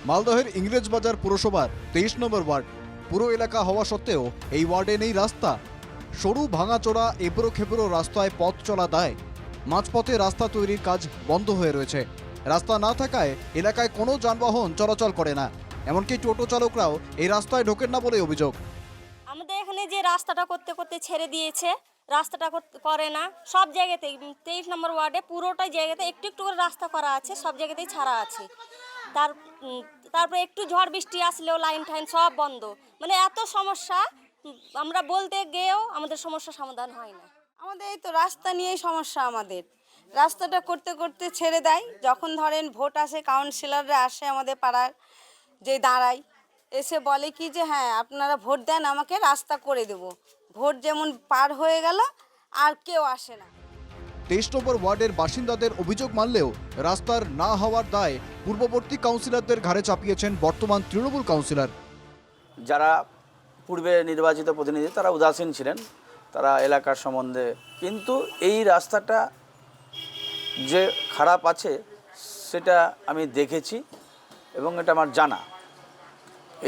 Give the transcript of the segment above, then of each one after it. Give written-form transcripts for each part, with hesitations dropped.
মালদহের ইংরেজবাজার পুরসভার 23 নম্বর ওয়ার্ড। পুরো এলাকা হওয়া সত্ত্বেও এই ওয়ার্ডে নেই রাস্তা। সরু ভাঙাচোরা এবড়ো খেবড়ো রাস্তায় পথ চলা দায়। মাঝপথে রাস্তা তৈরির কাজ বন্ধ হয়ে রয়েছে। রাস্তা না থাকায় এলাকায় কোনো যানবাহন চলাচল করে না। এমনকি টোটো চালকরাও এই রাস্তায় ঢোকেন না বলে অভিযোগ। আমাদের এখানে যে রাস্তাটা করতে করতে ছেড়ে দিয়েছে, রাস্তাটা করে না সব জায়গাতেই। 23 নম্বর ওয়ার্ডে পুরোটাই জায়গাতে একটু একটু করে রাস্তা করা আছে, সব জায়গাতেই ছাড়া আছে। তারপরে একটু ঝড় বৃষ্টি আসলেও লাইন টাইন সব বন্ধ। মানে এত সমস্যা, আমরা বলতে গিয়েও আমাদের সমস্যা সমাধান হয় না। আমাদের এই তো রাস্তা নিয়েই সমস্যা। আমাদের রাস্তাটা করতে করতে ছেড়ে দেয়। যখন ধরেন ভোট আসে, কাউন্সিলররা আসে আমাদের পাড়ার, যে দাঁড়ায়, এসে বলে কি যে হ্যাঁ আপনারা ভোট দেন, আমাকে রাস্তা করে দেব। ভোট যেমন পার হয়ে গেল আর কেউ আসে না। 23 নম্বর ওয়ার্ডের বাসিন্দাদের অভিযোগ মানলেও রাস্তার না হওয়ার দায় পূর্ববর্তী কাউন্সিলরদের ঘাড়ে চাপিয়েছেন বর্তমান তৃণমূল কাউন্সিলর। যারা পূর্বে নির্বাচিত প্রতিনিধি তারা উদাসীন ছিলেন, তারা এলাকার সম্বন্ধে। কিন্তু এই রাস্তাটা যে খারাপ আছে সেটা আমি দেখেছি এবং এটা আমার জানা।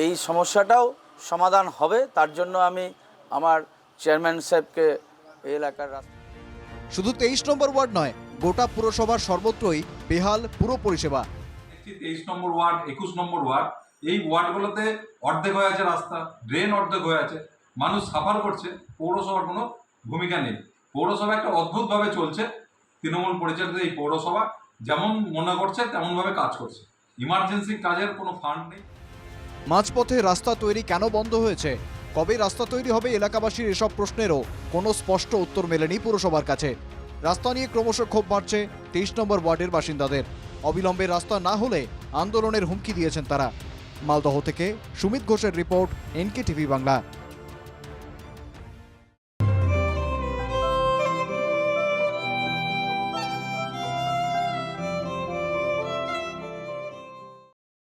এই সমস্যাটাও সমাধান হবে, তার জন্য আমি আমার চেয়ারম্যান সাহেবকে এই এলাকার শুধু 23 নম্বর ওয়ার্ড নয়, গোটা পুরসভার সর্বত্রই বেহাল পুরো পরিষেবা। 23 নম্বর ওয়ার্ড, 21 নম্বর ওয়ার্ড, এই ওয়ার্ডগুলোতে অর্ধেক হয়ে আছে রাস্তা, ড্রেন অর্ধেক হয়ে আছে, মানুষ সাফার করছে। পৌরসভার কোনো ভূমিকা নেই। পৌরসভা একটা অদ্ভুতভাবে চলছে। তৃণমূল পরিচালিত এই পৌরসভা যেমন মনে করছে তেমনভাবে কাজ করছে। ইমার্জেন্সি কাজের কোনো ফান্ড নেই। মাঝপথে রাস্তা তৈরি কেন বন্ধ হয়েছে, কবে রাস্তা তৈরি হবে, এলাকাবাসীর এসব প্রশ্নেরও কোনো স্পষ্ট উত্তর মেলেনি পুরসভার কাছে। রাস্তা নিয়ে ক্রমশ ক্ষোভ বাড়ছে 23 নম্বর ওয়ার্ডের বাসিন্দাদের। অবিলম্বে রাস্তা না হলে আন্দোলনের হুমকি দিয়েছেন তারা। মালদহ থেকে সুমিত ঘোষের রিপোর্ট, NK টিভি বাংলা।